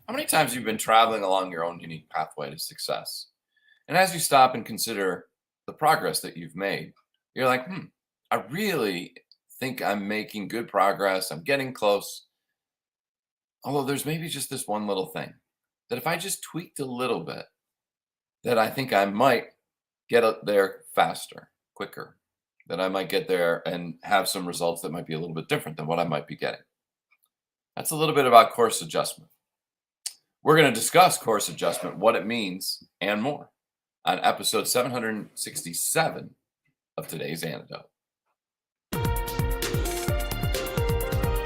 How many times have you been traveling along your own unique pathway to success? And as you stop and consider the progress that you've made, you're like, I really think I'm making good progress. I'm getting close. Although there's maybe just this one little thing that if I just tweaked a little bit, that I think I might get up there faster, quicker, that I might get there and have some results that might be a little bit different than what I might be getting. That's a little bit about course adjustment. We're going to discuss course adjustment, what it means, and more on episode 767 of today's Antidote.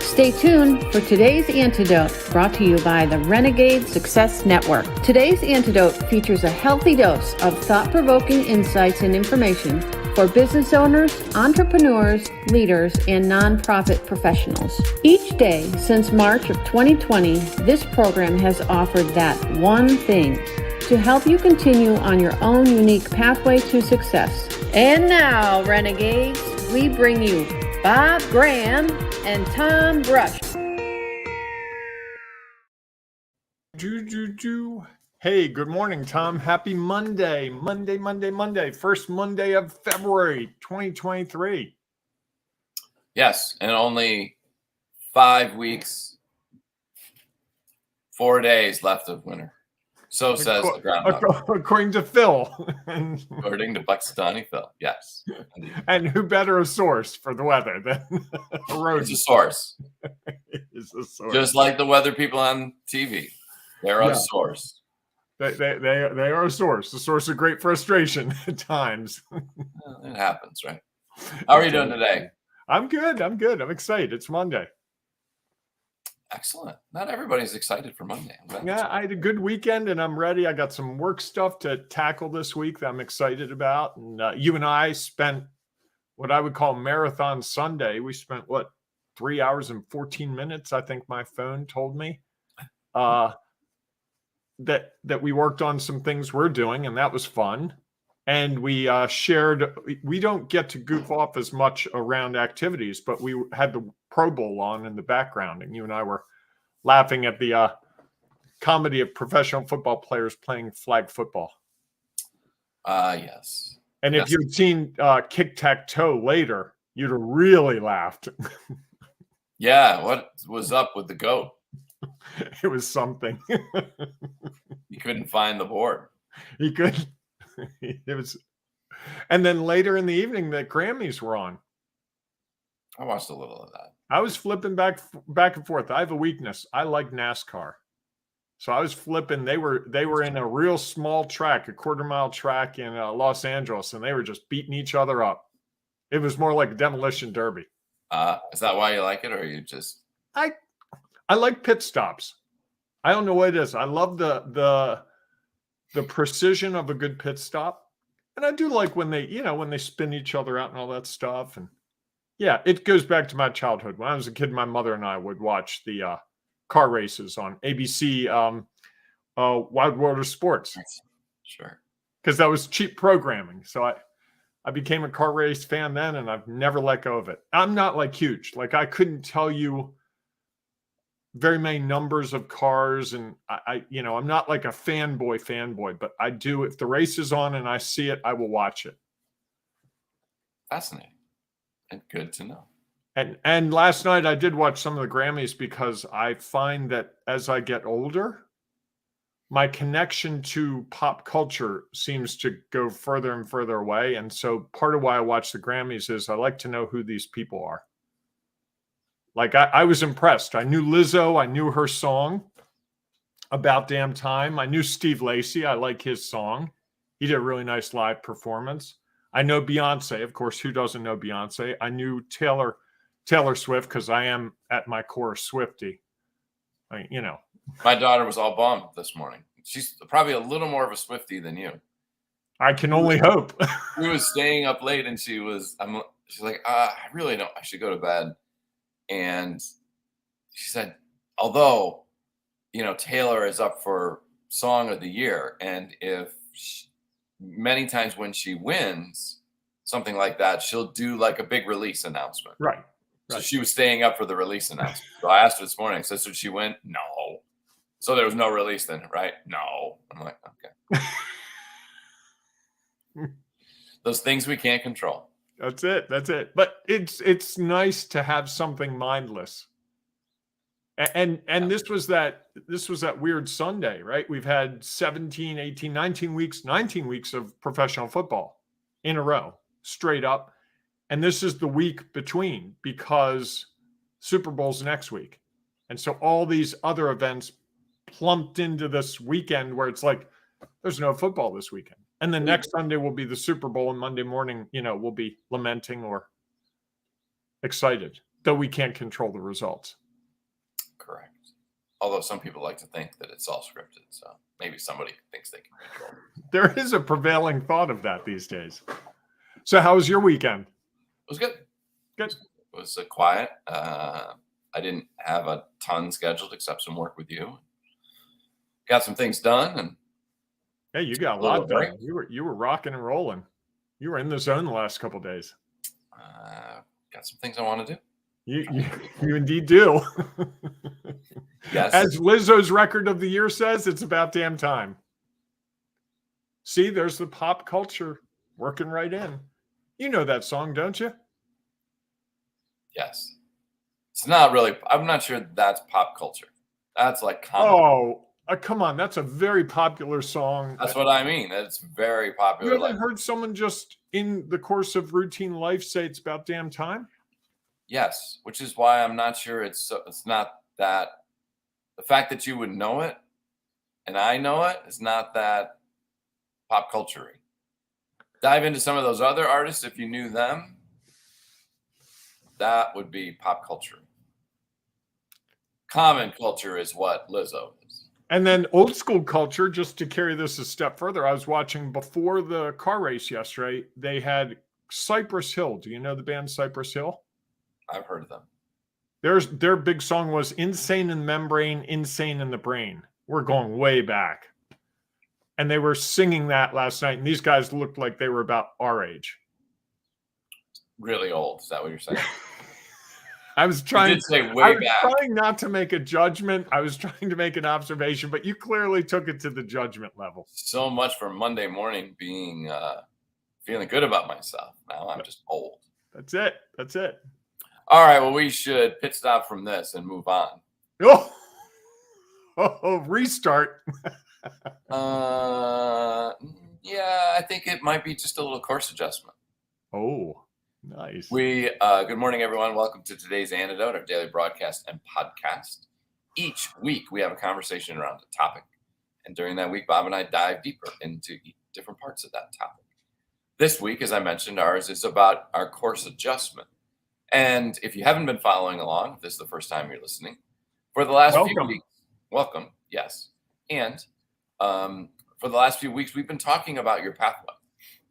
Stay tuned for today's Antidote, brought to you by the Renegade Success Network. Today's Antidote features a healthy dose of thought-provoking insights and information for business owners, entrepreneurs, leaders, and nonprofit professionals. Each day since March of 2020, this program has offered that one thing to help you continue on your own unique pathway to success. And now, Renegades, we bring you Bob Graham and Tom Brush. Hey, good morning, Tom. Happy Monday. First Monday of February 2023. Yes, and only 5 weeks, 4 days left of winter. So says the groundhog. According to Phil. According to Buxtony Phil, yes. And who better a source for the weather than a road? It's a source. It's a source. Just like the weather people on TV. They're a source. They are a source of great frustration at times. Well, it happens, right? How are you doing today? I'm good. I'm excited. It's Monday. Excellent. Not everybody's excited for Monday. Yeah, I had a good weekend and I'm ready. I got some work stuff to tackle this week that I'm excited about. And you and I spent what I would call Marathon Sunday. We spent, 3 hours and 14 minutes, I think my phone told me, that we worked on some things we're doing, and that was fun. And we shared, we don't get to goof off as much around activities, but we had the Pro Bowl on in the background, and you and I were laughing at the comedy of professional football players playing flag football. Yes. And if you'd seen Kick-Tac-Toe later, you'd have really laughed. Yeah, what was up with the goat? It was something. He couldn't find the board. He could. It was, and then later in the evening, the Grammys were on. I watched a little of that. I was flipping back and forth. I have a weakness. I like NASCAR, so I was flipping. They were in a real small track, a quarter-mile track in Los Angeles, and they were just beating each other up. It was more like a demolition derby. Is that why you like it, or are you just? I like pit stops. I don't know what it is. I love the precision of a good pit stop. And I do like when they spin each other out and all that stuff. And yeah, it goes back to my childhood. When I was a kid, my mother and I would watch the car races on ABC, Wild World of Sports. Sure. Because that was cheap programming. So I became a car race fan then, and I've never let go of it. I'm not like huge. Like I couldn't tell you very many numbers of cars, and I'm not like a fanboy, but I do. If the race is on and I see it, I will watch it. Fascinating and good to know. And last night I did watch some of the Grammys because I find that as I get older, my connection to pop culture seems to go further and further away. And so part of why I watch the Grammys is I like to know who these people are. Like I was impressed. I knew Lizzo. I knew her song, About Damn Time. I knew Steve Lacy. I like his song. He did a really nice live performance. I know Beyonce. Of course, who doesn't know Beyonce? I knew Taylor Swift because I am at my core a Swiftie. My daughter was all bummed this morning. She's probably a little more of a Swiftie than you. I can only hope. She was staying up late, and she's like, I really don't. I should go to bed. And she said, although, Taylor is up for Song of the Year, and many times when she wins something like that, she'll do like a big release announcement. Right. So she was staying up for the release announcement. So I asked her this morning, so should she win? No. So there was no release then, right? No. I'm like, okay. Those things we can't control. That's it. That's it. But it's nice to have something mindless. And this was that weird Sunday, right? We've had 17, 18, 19 weeks of professional football in a row, straight up. And this is the week between because Super Bowl's next week. And so all these other events plumped into this weekend where it's like, there's no football this weekend. And then next Sunday will be the Super Bowl, and Monday morning, we'll be lamenting or excited, though we can't control the results. Correct. Although some people like to think that it's all scripted, so maybe somebody thinks they can control it. There is a prevailing thought of that these days. So how was your weekend? It was good. Good. It was quiet. I didn't have a ton scheduled except some work with you. Got some things done, and hey, you got a lot done. You were rocking and rolling. You were in the zone the last couple of days. Got some things I want to do. You indeed do. Yes. As Lizzo's record of the year says, it's about damn time. See, there's the pop culture working right in. You know that song, don't you? Yes. It's not really. I'm not sure that's pop culture. That's like comedy. Oh, come on. That's a very popular song. That's what I mean. It's very popular. You haven't heard someone just in the course of routine life say it's about damn time? Yes, which is why I'm not sure it's not that. The fact that you would know it and I know it is not that pop culture-y. Dive into some of those other artists if you knew them. That would be pop culture. Common culture is what Lizzo is. And then old school culture, just to carry this a step further, I was watching before the car race yesterday, they had Cypress Hill. Do you know the band Cypress Hill? I've heard of them. Their big song was Insane in the Membrane, Insane in the Brain. We're going way back. And they were singing that last night, and these guys looked like they were about our age. Really old. Is that what you're saying? I was trying not to make a judgment. I was trying to make an observation, but you clearly took it to the judgment level. So much for Monday morning being feeling good about myself. Now I'm just old. That's it. That's it. All right. Well, we should pit stop from this and move on. Restart. Yeah, I think it might be just a little course adjustment. Oh, nice. Good morning, everyone. Welcome to today's Antidote, our daily broadcast and podcast. Each week, we have a conversation around a topic. And during that week, Bob and I dive deeper into different parts of that topic. This week, as I mentioned, ours is about our course adjustment. And if you haven't been following along, if this is the first time you're listening, for the last few weeks, welcome, yes. And for the last few weeks, we've been talking about your pathway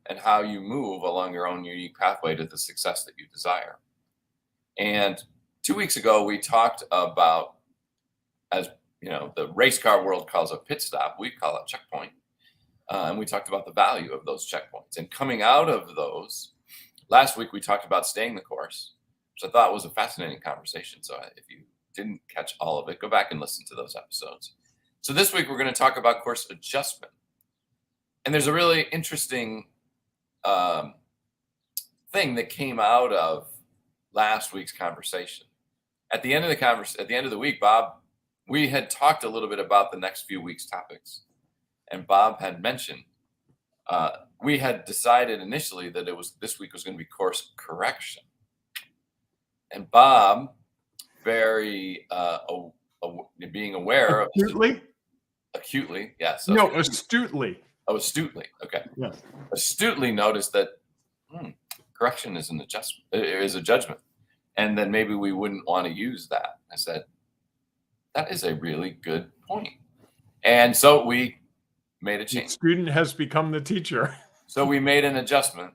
and how you move along your own unique pathway to the success that you desire. And 2 weeks ago, we talked about, as you know, the race car world calls a pit stop, we call it checkpoint. And we talked about the value of those checkpoints. And coming out of those, last week we talked about staying the course, which I thought was a fascinating conversation. So if you didn't catch all of it, go back and listen to those episodes. So this week we're going to talk about course adjustment. And there's a really interesting thing that came out of last week's conversation. At the end of the week, Bob, we had talked a little bit about the next few weeks' topics. And Bob had mentioned we had decided initially that this week was going to be course correction. And Bob, very being aware of acutely, yes. No, astutely. Oh, astutely. Okay. Yes. Astutely noticed that correction is an adjustment, is a judgment. And then maybe we wouldn't want to use that. I said, that is a really good point. And so we made a change. The student has become the teacher. So we made an adjustment,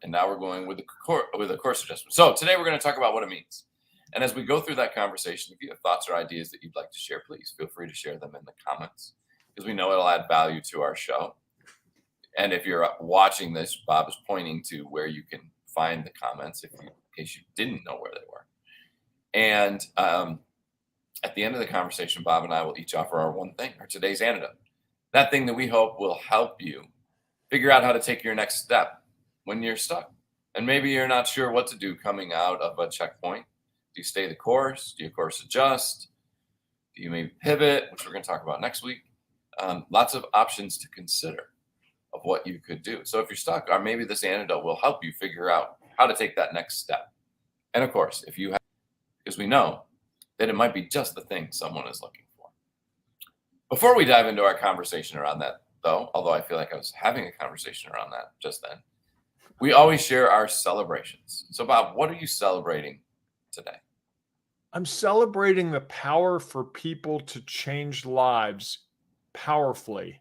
and now we're going with a course adjustment. So today we're going to talk about what it means. And as we go through that conversation, if you have thoughts or ideas that you'd like to share, please feel free to share them in the comments, because we know it'll add value to our show. And if you're watching this, Bob is pointing to where you can find the comments in case you didn't know where they were. And at the end of the conversation, Bob and I will each offer our one thing, or today's antidote. That thing that we hope will help you figure out how to take your next step when you're stuck. And maybe you're not sure what to do coming out of a checkpoint. Do you stay the course? Do you course adjust? Do you maybe pivot, which we're going to talk about next week? Lots of options to consider of what you could do. So if you're stuck, or maybe this antidote will help you figure out how to take that next step. And of course, if you have, because we know that it might be just the thing someone is looking for. Before we dive into our conversation around that, though, although I feel like I was having a conversation around that just then, we always share our celebrations. So, Bob, what are you celebrating today? I'm celebrating the power for people to change lives powerfully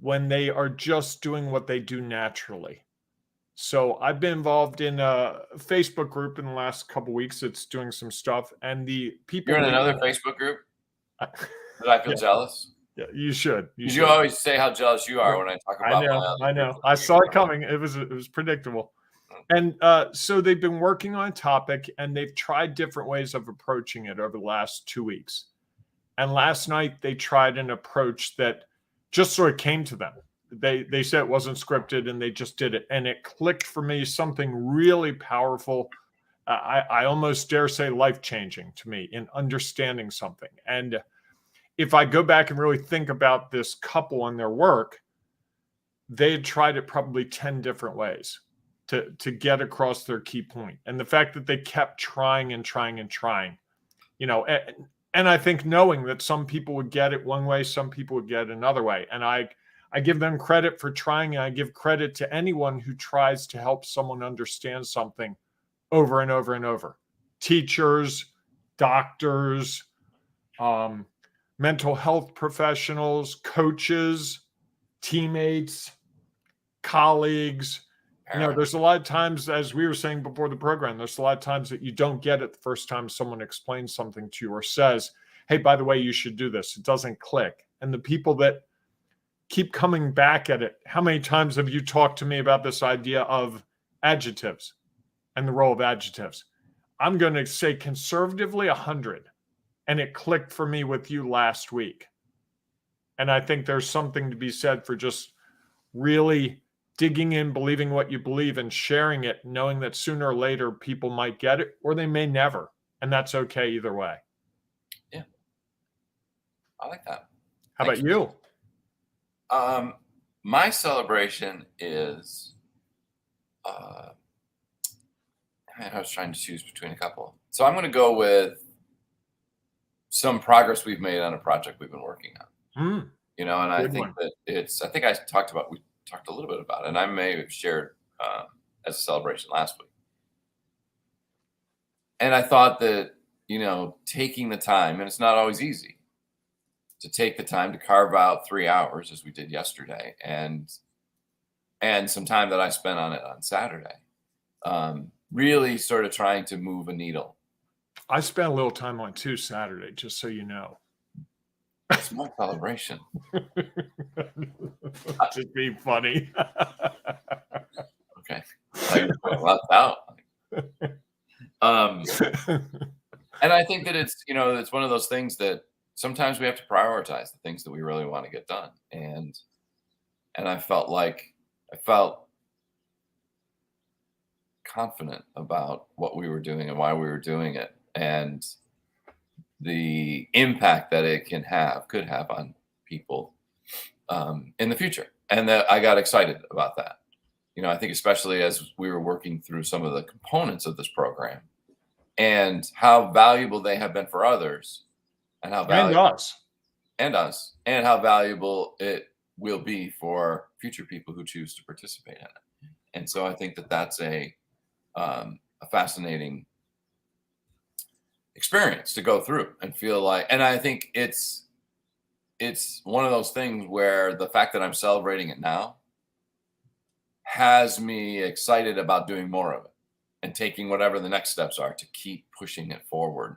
when they are just doing what they do naturally. So I've been involved in a Facebook group in the last couple of weeks. It's doing some stuff, and the people. You're in another Facebook group? Did I feel jealous? Yeah, you should. You always say how jealous you are when I talk about. I know. I saw it coming. It was predictable. And so they've been working on a topic, and they've tried different ways of approaching it over the last 2 weeks. And last night they tried an approach that just sort of came to them. They said it wasn't scripted, and they just did it, and it clicked for me, something really powerful. I almost dare say life-changing to me in understanding something. And if I go back and really think about this couple and their work, they had tried it probably 10 different ways to get across their key point. And the fact that they kept trying and trying and trying, and I think knowing that some people would get it one way, some people would get it another way. And I give them credit for trying, and I give credit to anyone who tries to help someone understand something over and over and over. Teachers, doctors, mental health professionals, coaches, teammates, colleagues. There's a lot of times, as we were saying before the program, there's a lot of times that you don't get it the first time someone explains something to you or says, hey, by the way, you should do this. It doesn't click. And the people that keep coming back at it, how many times have you talked to me about this idea of adjectives and the role of adjectives? I'm going to say conservatively 100. And it clicked for me with you last week. And I think there's something to be said for just really digging in, believing what you believe, and sharing it, knowing that sooner or later people might get it, or they may never. And that's okay either way. Yeah. I like that. How about you? My celebration is, I was trying to choose between a couple. So I'm going to go with some progress we've made on a project we've been working on. And I think that we talked a little bit about it, and I may have shared as a celebration last week. And I thought that, taking the time, and it's not always easy to take the time to carve out 3 hours as we did yesterday, and some time that I spent on it on Saturday, really sort of trying to move a needle. I spent a little time on it Saturday, just so you know. It's my celebration. Just being funny. Okay. Left out. And I think that it's one of those things that sometimes we have to prioritize the things that we really want to get done. And I felt confident about what we were doing and why we were doing it, and the impact that it could have on people in the future. And that I got excited about that. I think especially as we were working through some of the components of this program and how valuable they have been for others, and how valuable us, and how valuable it will be for future people who choose to participate in it. And so I think that that's a fascinating experience to go through and feel like, and I think it's one of those things where the fact that I'm celebrating it now has me excited about doing more of it and taking whatever the next steps are to keep pushing it forward.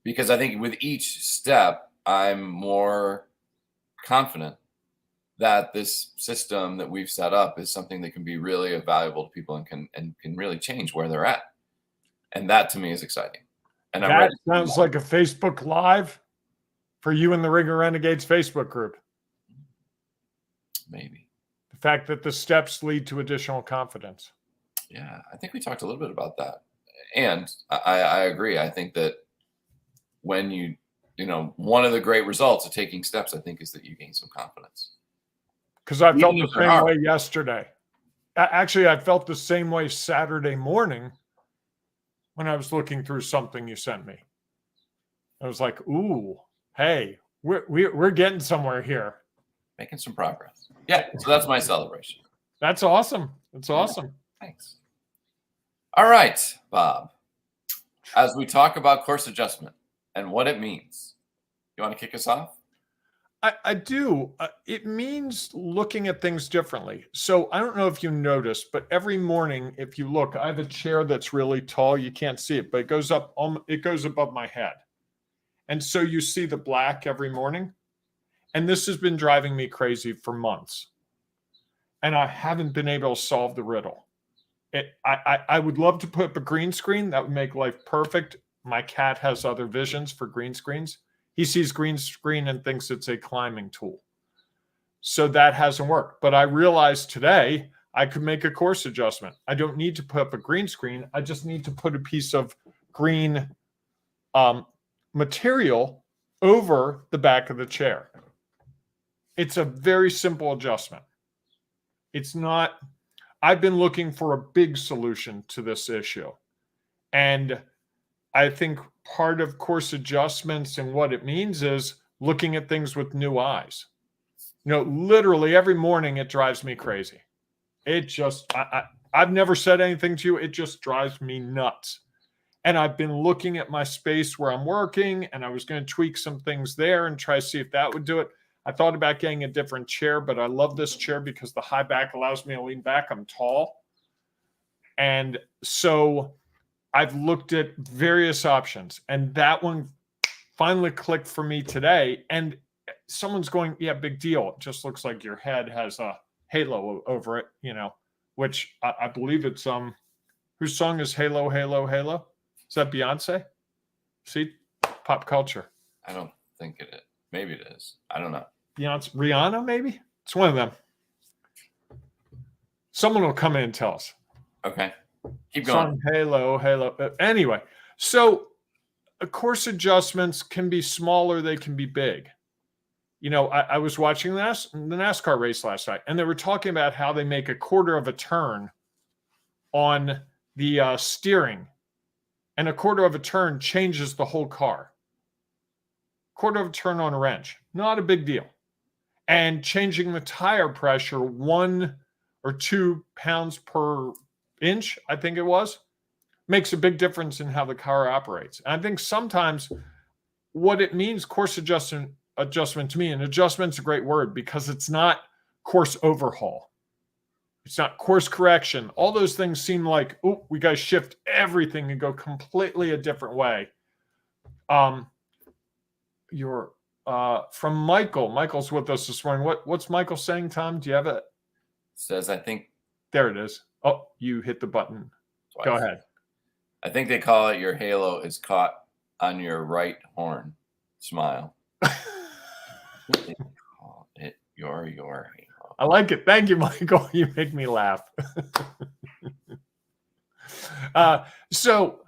Because I think with each step, I'm more confident that this system that we've set up is something that can be really valuable to people and can really change where they're at. And that to me is exciting. And I'm That ready. sounds like a Facebook Live for you and the Ringer Renegades Facebook group. Maybe. The fact that the steps lead to additional confidence. Yeah, I think we talked a little bit about that. And I agree. I think that when you one of the great results of taking steps, I think, is that you gain some confidence. Because I felt Even the if they're same hard. way yesterday. Actually, I felt the same way Saturday morning when I was looking through something you sent me. I was like, ooh, hey, we're getting somewhere here. Making some progress. Yeah, so that's my celebration. That's awesome. That's awesome. Thanks. All right, Bob. As we talk about course adjustment and what it means, you want to kick us off? I do. It means looking at things differently. So I don't know if you noticed, but every morning, if you look, I have a chair that's really tall. You can't see it, but it goes up. It goes above my head, and so you see the black every morning. And this has been driving me crazy for months, and I haven't been able to solve the riddle. I would love to put up a green screen. That would make life perfect. My cat has other visions for green screens. He sees green screen and thinks it's a climbing tool. So that hasn't worked. But I realized today I could make a course adjustment. I don't need to put up a green screen. I just need to put a piece of green material over the back of the chair. It's a very simple adjustment. It's not, I've been looking for a big solution to this issue. And I think part of course adjustments and what it means is looking at things with new eyes. Literally every morning it drives me crazy. It just, I've never said anything to you. It just drives me nuts. And I've been looking at my space where I'm working, and I was going to tweak some things there and try to see if that would do it. I thought about getting a different chair, but I love this chair because the high back allows me to lean back. I'm tall. And so I've looked at various options, and that one finally clicked for me today. And someone's going, yeah, big deal. It just looks like your head has a halo over it, which I believe it's, whose song is Halo, Halo, Halo? Is that Beyonce? See, pop culture. I don't think it is. Maybe it is. I don't know. Beyonce, Rihanna, maybe? It's one of them. Someone will come in and tell us. Okay. Keep going. Song Halo, Halo. Anyway, so course adjustments can be smaller, they can be big. I was watching the NASCAR race last night, and they were talking about how they make a quarter of a turn on the steering, and a quarter of a turn changes the whole car. Quarter of a turn on a wrench, not a big deal. And changing the tire pressure 1 or 2 pounds per inch, I think it was, makes a big difference in how the car operates. And I think sometimes what it means, course adjustment to me, and adjustment's a great word because it's not course overhaul. It's not course correction. All those things seem like, oh, we got to shift everything and go completely a different way. You're from Michael. Michael's with us this morning. What's Michael saying, Tom? Do you have it? Says, I think. There it is. Oh, you hit the button. Twice. Go ahead. I think they call it your halo is caught on your right horn. Smile. They call it your halo. I like it. Thank you, Michael. You make me laugh. So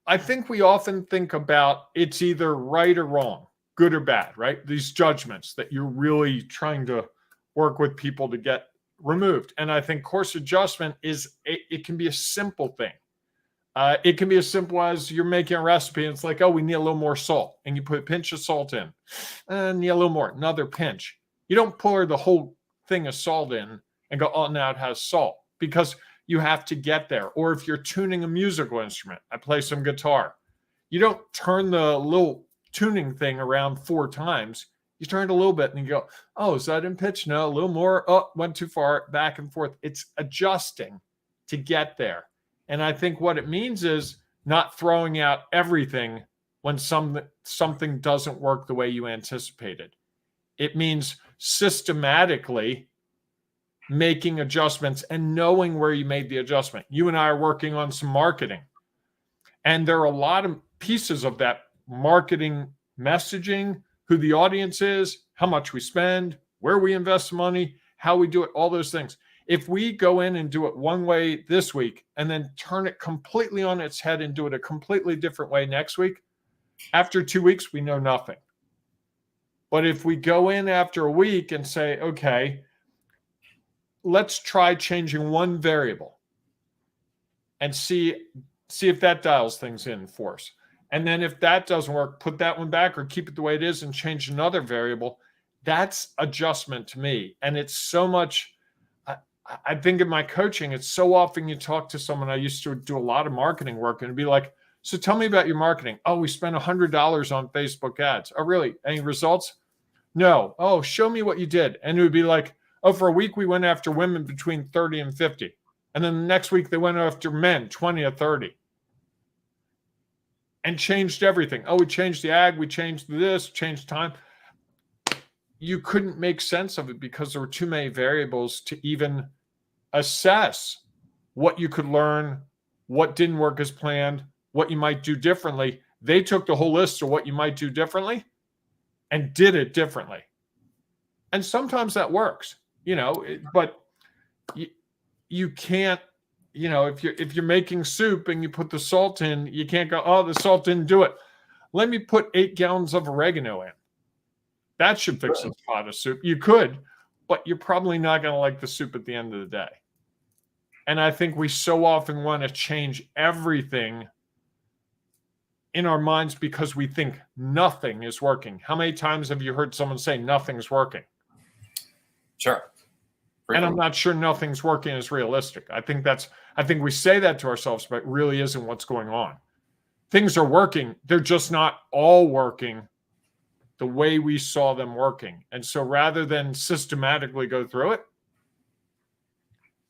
I think we often think about it's either right or wrong, good or bad, right? These judgments that you're really trying to work with people to get removed. And I think course adjustment it can be a simple thing. It can be as simple as you're making a recipe and it's like, oh, we need a little more salt. And you put a pinch of salt in and need a little more, another pinch. You don't pour the whole thing of salt in and go, oh, now it has salt, because you have to get there. Or if you're tuning a musical instrument, I play some guitar. You don't turn the little tuning thing around 4 times. You turn it a little bit and you go, oh, is that in pitch? No, a little more. Oh, went too far, back and forth. It's adjusting to get there. And I think what it means is not throwing out everything when something doesn't work the way you anticipated. It means systematically making adjustments and knowing where you made the adjustment. You and I are working on some marketing. And there are a lot of pieces of that marketing messaging, who the audience is, how much we spend, where we invest money, how we do it, all those things. If we go in and do it one way this week and then turn it completely on its head and do it a completely different way next week, after 2 weeks, we know nothing. But if we go in after a week and say, okay, let's try changing one variable and see if that dials things in for us. And then if that doesn't work, put that one back or keep it the way it is and change another variable. That's adjustment to me. And it's so much, I think in my coaching, it's so often you talk to someone, I used to do a lot of marketing work and it'd be like, so tell me about your marketing. Oh, we spent $100 on Facebook ads. Oh, really? Any results? No. Oh, show me what you did. And it would be like, oh, for a week, we went after women between 30 and 50. And then the next week, they went after men, 20 or 30. And changed everything. Oh, we changed the ag, we changed this, changed time. You couldn't make sense of it because there were too many variables to even assess what you could learn, what didn't work as planned, what you might do differently. They took the whole list of what you might do differently and did it differently. And sometimes that works, but you can't, if you're making soup and you put the salt in, you can't go, oh, the salt didn't do it. Let me put 8 gallons of oregano in. That should fix a pot of soup. You could, but you're probably not going to like the soup at the end of the day. And I think we so often want to change everything in our minds because we think nothing is working. How many times have you heard someone say nothing's working? Sure. And I'm not sure nothing's working is realistic. I think we say that to ourselves, but it really isn't what's going on. Things are working. They're just not all working the way we saw them working. And so rather than systematically go through it,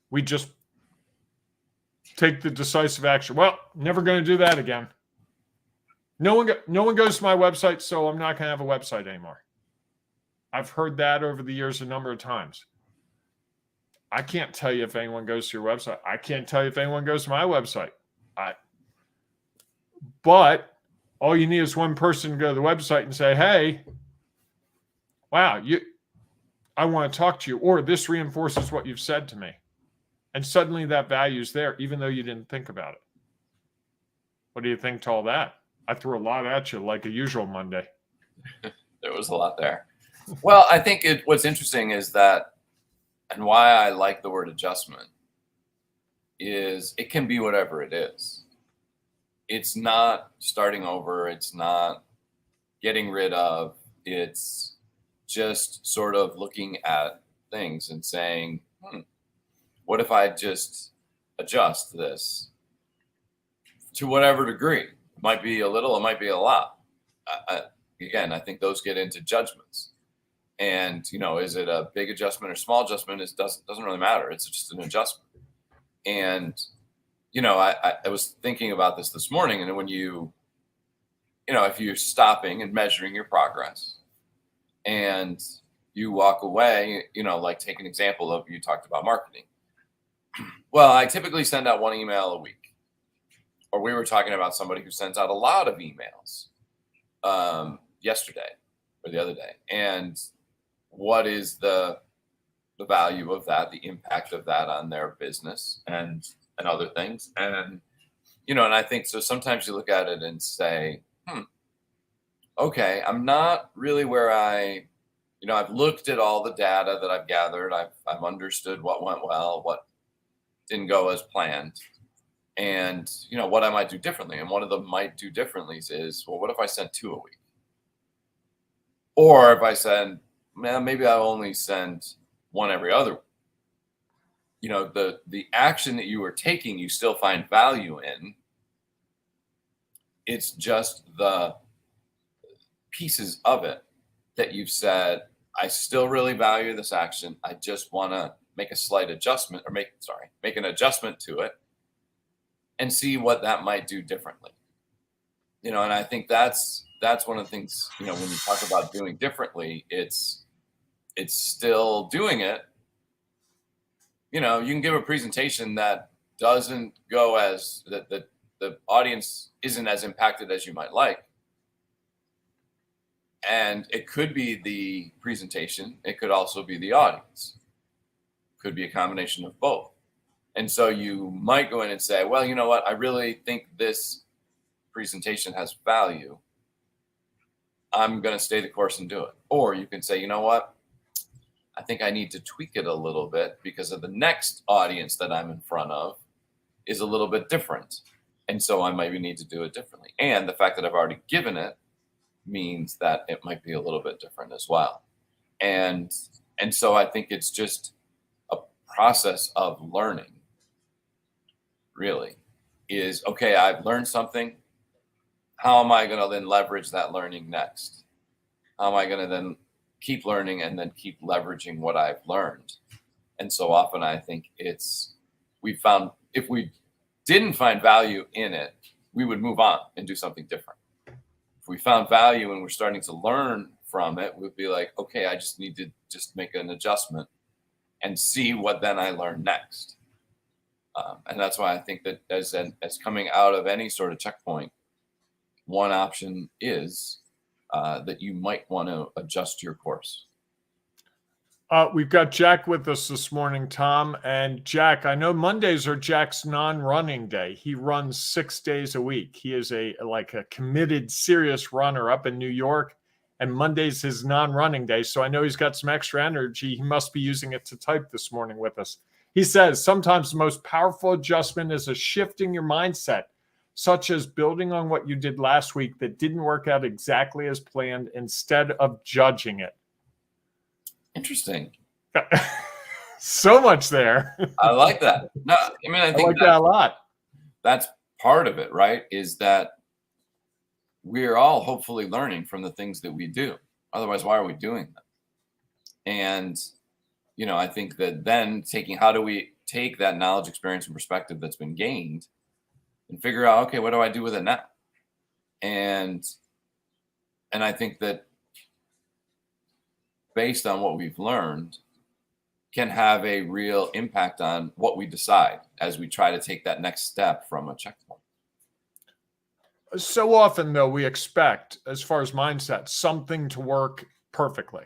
we just take the decisive action. Well, never going to do that again. No one goes to my website, so I'm not going to have a website anymore. I've heard that over the years a number of times. I can't tell you if anyone goes to your website. I can't tell you if anyone goes to my website. But all you need is one person to go to the website and say, hey, wow, I want to talk to you, or this reinforces what you've said to me. And suddenly that value is there, even though you didn't think about it. What do you think to all that? I threw a lot at you like a usual Monday. There was a lot there. Well, I think what's interesting is that, and why I like the word adjustment, is it can be whatever it is. It's not starting over. It's not getting rid of. It's just sort of looking at things and saying, what if I just adjust this to whatever degree? It might be a little, it might be a lot. Again, I think those get into judgments. And, is it a big adjustment or small adjustment? It doesn't really matter. It's just an adjustment. And, I was thinking about this morning, and when if you're stopping and measuring your progress and you walk away, like take an example of, you talked about marketing. Well, I typically send out 1 email a week, or we were talking about somebody who sends out a lot of emails yesterday or the other day. And what is the value of that, the impact of that on their business and other things. And, and I think, so sometimes you look at it and say, okay, I'm not really where I've looked at all the data that I've gathered. I've understood what went well, what didn't go as planned, and, what I might do differently. And one of the might do differently is, well, what if I sent 2 a week? Or if I said, maybe I'll only send 1 every other week. The action that you are taking, you still find value in. It's just the pieces of it that you've said, I still really value this action. I just want to make a slight adjustment, or make an adjustment to it and see what that might do differently. And I think that's one of the things, when you talk about doing differently, it's still doing it. You can give a presentation that doesn't go as that the audience isn't as impacted as you might like. And it could be the presentation. It could also be the audience. Could be a combination of both. And so you might go in and say, well, you know what? I really think this presentation has value. I'm going to stay the course and do it. Or you can say, you know what? I think I need to tweak it a little bit because of the next audience that I'm in front of is a little bit different. And so I maybe need to do it differently. And the fact that I've already given it means that it might be a little bit different as well. And so I think it's just a process of learning, really, is, okay, I've learned something. How am I going to then leverage that learning next? How am I going to then keep learning and then keep leveraging what I've learned? And so often I think we found, if we didn't find value in it, we would move on and do something different. If we found value and we're starting to learn from it, we'd be like, okay, I just need to just make an adjustment and see what then I learn next. And that's why I think that as coming out of any sort of checkpoint, one option is that you might want to adjust your course. We've got Jack with us this morning, Tom. And Jack, I know Mondays are Jack's non-running day. He runs 6 days a week. He is a committed, serious runner up in New York. And Monday's his non-running day. So I know he's got some extra energy. He must be using it to type this morning with us. He says, sometimes the most powerful adjustment is a shift in your mindset, such as building on what you did last week that didn't work out exactly as planned instead of judging it. Interesting. So much there. I like that. No, I mean, I think like that a lot. That's part of it, right? Is that we're all hopefully learning from the things that we do. Otherwise, why are we doing them? And, I think that then how do we take that knowledge, experience, and perspective that's been gained and figure out, okay, what do I do with it now? And I think that based on what we've learned can have a real impact on what we decide as we try to take that next step from a checkpoint. So often, though, we expect, as far as mindset, something to work perfectly.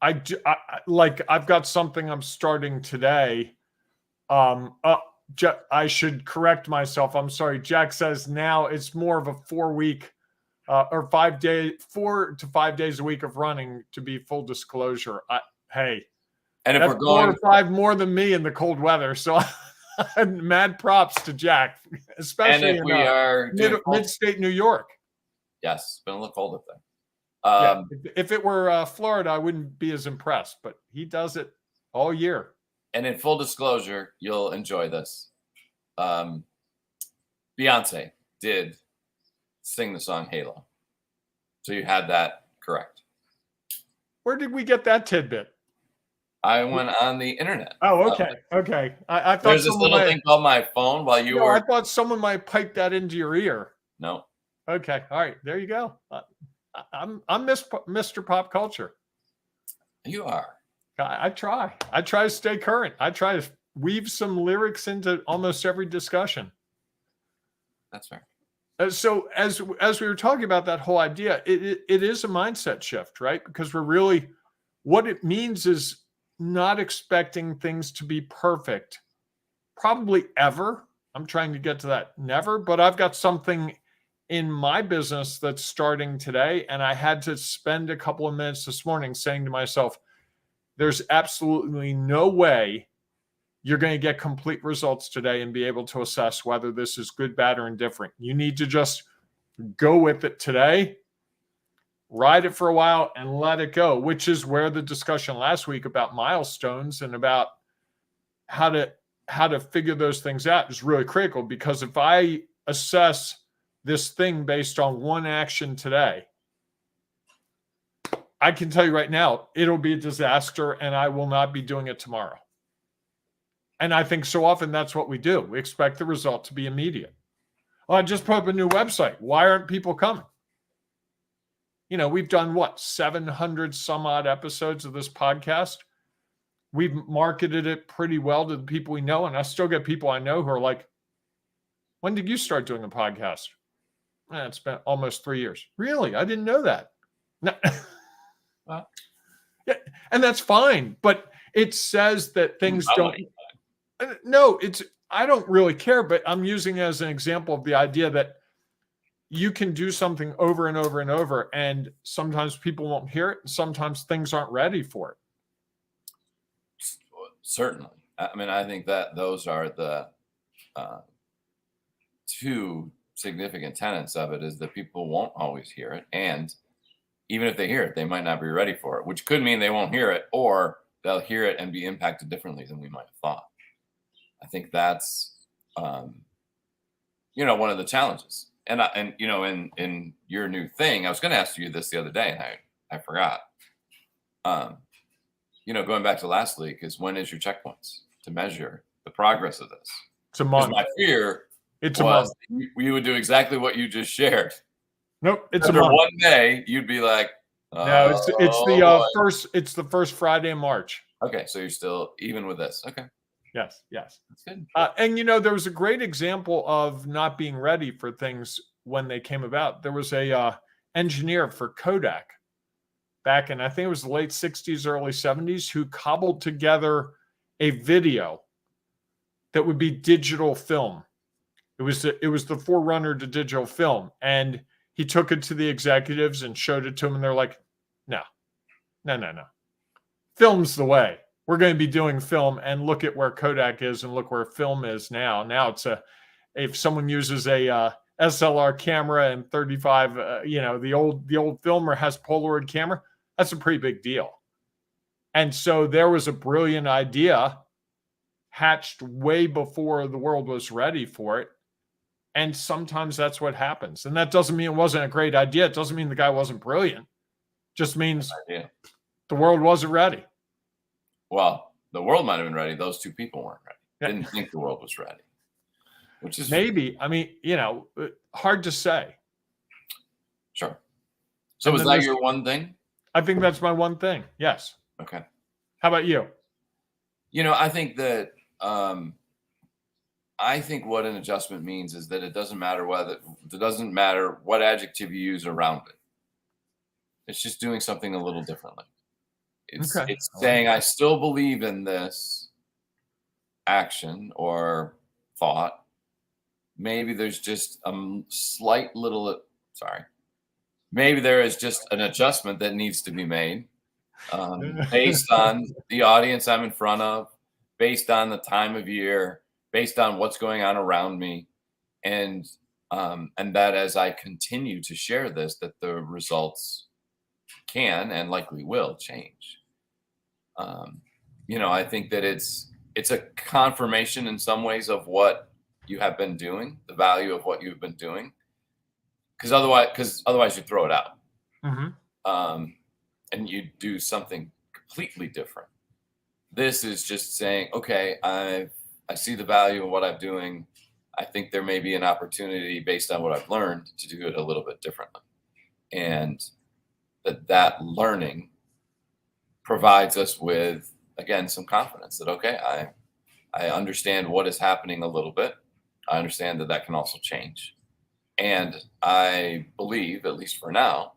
I've got something I'm starting today. I should correct myself. I'm sorry. Jack says now it's more of a 4-week or 4 to 5 days a week of running, to be full disclosure. Hey, and if that's we're going 4 or 5 more than me in the cold weather. So mad props to Jack, especially and if we are mid-state New York. Yes, it's been a little cold up there. If it were Florida, I wouldn't be as impressed, but he does it all year. And in full disclosure, you'll enjoy this. Beyonce did sing the song Halo. So you had that correct. Where did we get that tidbit? I went on the internet. Oh, okay. Okay. I thought there's this little thing called my phone while you were. I thought someone might pipe that into your ear. No. Okay. All right. There you go. I'm Mr. Pop Culture. You are. I try to stay current. I try to weave some lyrics into almost every discussion. That's fair. So as we were talking about that whole idea, it is a mindset shift, right? Because what it means is not expecting things to be perfect, probably ever. I'm trying to get to that never, but I've got something in my business that's starting today, and I had to spend a couple of minutes this morning saying to myself, there's absolutely no way you're going to get complete results today and be able to assess whether this is good, bad, or indifferent. You need to just go with it today, ride it for a while, and let it go, which is where the discussion last week about milestones and about how to figure those things out is really critical. Because if I assess this thing based on one action today, I can tell you right now, it'll be a disaster and I will not be doing it tomorrow. And I think so often that's what we do. We expect the result to be immediate. Oh, I just put up a new website. Why aren't people coming? We've done 700 some odd episodes of this podcast. We've marketed it pretty well to the people we know. And I still get people I know who are like, When did you start doing a podcast? It's been almost 3 years. Really? I didn't know that. No. Well, Yeah, and that's fine, but it says that things I don't. like No, I don't really care, but I'm using it as an example of the idea that you can do something over and over and over, and sometimes people won't hear it, and sometimes things aren't ready for it. certainly. I mean, I think that those are the two significant tenets of it, is that people won't always hear it. And even if they hear it, they might not be ready for it, which could mean they won't hear it, or they'll hear it and be impacted differently than we might have thought. I think that's, one of the challenges. And in your new thing, I was going to ask you this the other day, and I forgot. Going back to last week, is when is your checkpoints to measure the progress of this? It's a Because month. my fear It's a month. was you would do exactly what you just shared. Nope. It's After a month. one day, you'd be like, No, it's the boy." first. It's the first Friday in March. Okay, so you're still even with this. Okay, Yes. that's good. And there was a great example of not being ready for things when they came about. There was a engineer for Kodak back in, I think it was the late 60s, early 70s, who cobbled together a video that would be digital film. It was the forerunner to digital film. And he took it to the executives and showed it to them. And they're like, no. Film's the way. We're going to be doing film, and look at where Kodak is and look where film is now. Now if someone uses a SLR camera and 35, the old filmer has Polaroid camera, that's a pretty big deal. And so there was a brilliant idea hatched way before the world was ready for it. And sometimes that's what happens. And that doesn't mean it wasn't a great idea. It doesn't mean the guy wasn't brilliant. Just means the world wasn't ready. Well, the world might have been ready. Those two people weren't ready. Yeah. Didn't think the world was ready, which is Maybe. I mean, hard to say. sure. So And was then that there's- your one thing? I think that's my one thing. Yes. Okay. How about you? I think that I think what an adjustment means is that it doesn't matter what adjective you use around it. It's just doing something a little differently. It's Okay. it's saying I still believe in this action or thought. Maybe there's just a slight little maybe there is just an adjustment that needs to be made based on the audience I'm in front of, based on the time of year, based on what's going on around me, and that as I continue to share this, that the results can and likely will change. I think that it's a confirmation in some ways of what you have been doing, the value of what you've been doing, because otherwise you throw it out. Mm-hmm. And you do something completely different. This is just saying, okay, I see the value of what I'm doing. I think there may be an opportunity based on what I've learned to do it a little bit differently. And that learning provides us with, again, some confidence that, okay, I understand what is happening a little bit. I understand that can also change. And I believe, at least for now,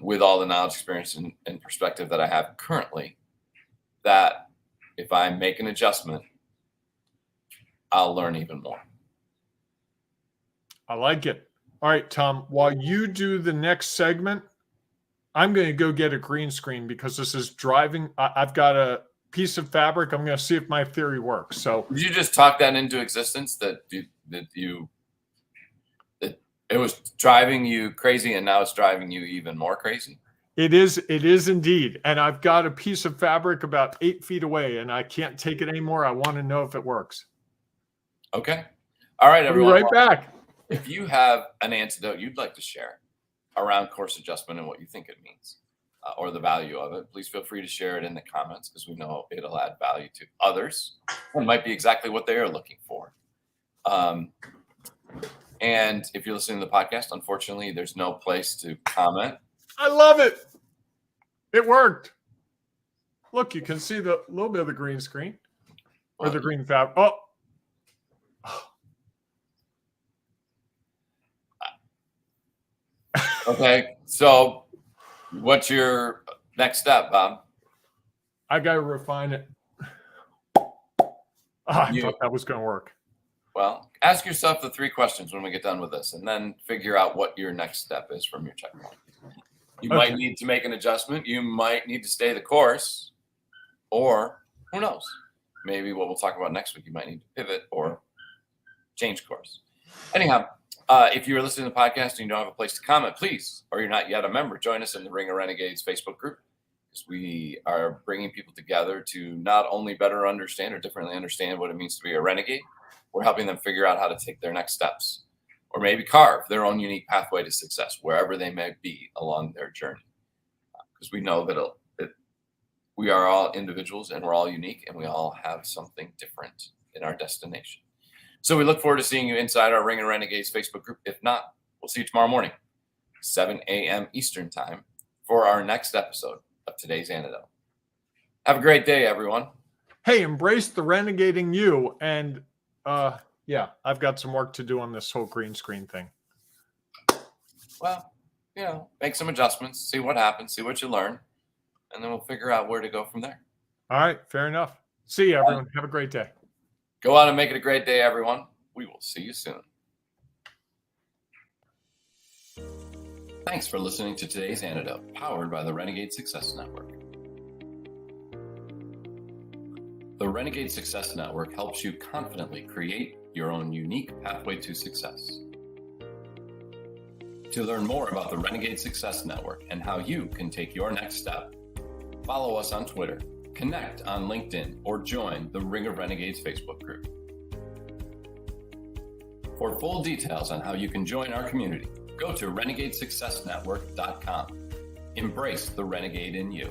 with all the knowledge, experience, and perspective that I have currently, that if I make an adjustment, I'll learn even more. I like it. All right, Tom, while you do the next segment, I'm going to go get a green screen because this is driving. I've got a piece of fabric. I'm going to see if my theory works. So did you just talk that into existence, that it was driving you crazy and now it's driving you even more crazy? It is indeed. And I've got a piece of fabric about 8 feet away and I can't take it anymore. I want to know if it works. Okay. All right, everyone. We'll be right back. If you have an antidote you'd like to share around course adjustment and what you think it means, or the value of it, please feel free to share it in the comments, because we know it'll add value to others and might be exactly what they are looking for. And if you're listening to the podcast, unfortunately, there's no place to comment. I love it. It worked. Look, you can see the little bit of the green screen or the green fabric. Oh, Okay. So what's your next step, Bob? I got to refine it. I thought that was going to work. Well, ask yourself the 3 questions when we get done with this, and then figure out what your next step is from your checkpoint. You might need to make an adjustment. You might need to stay the course, or who knows? Maybe what we'll talk about next week, you might need to pivot or change course. Anyhow, if you're listening to the podcast and you don't have a place to comment, please, or you're not yet a member, join us in the Ring of Renegades Facebook group. Because we are bringing people together to not only better understand or differently understand what it means to be a renegade, we're helping them figure out how to take their next steps, or maybe carve their own unique pathway to success wherever they may be along their journey. Because we know that we are all individuals and we're all unique and we all have something different in our destination. So we look forward to seeing you inside our Ring of Renegades Facebook group. If not, we'll see you tomorrow morning, 7 a.m. Eastern time, for our next episode of Today's Antidote. Have a great day, everyone. Hey, embrace the renegading you. And yeah, I've got some work to do on this whole green screen thing. Well, make some adjustments, see what happens, see what you learn, and then we'll figure out where to go from there. All right, fair enough. See you, everyone. Have a great day. Go out and make it a great day, everyone. We will see you soon. Thanks for listening to Today's Antidote, powered by the Renegade Success Network. The Renegade Success Network helps you confidently create your own unique pathway to success. To learn more about the Renegade Success Network and how you can take your next step, follow us on Twitter, connect on LinkedIn, or join the Ring of Renegades Facebook group. For full details on how you can join our community, go to renegadesuccessnetwork.com. Embrace the renegade in you.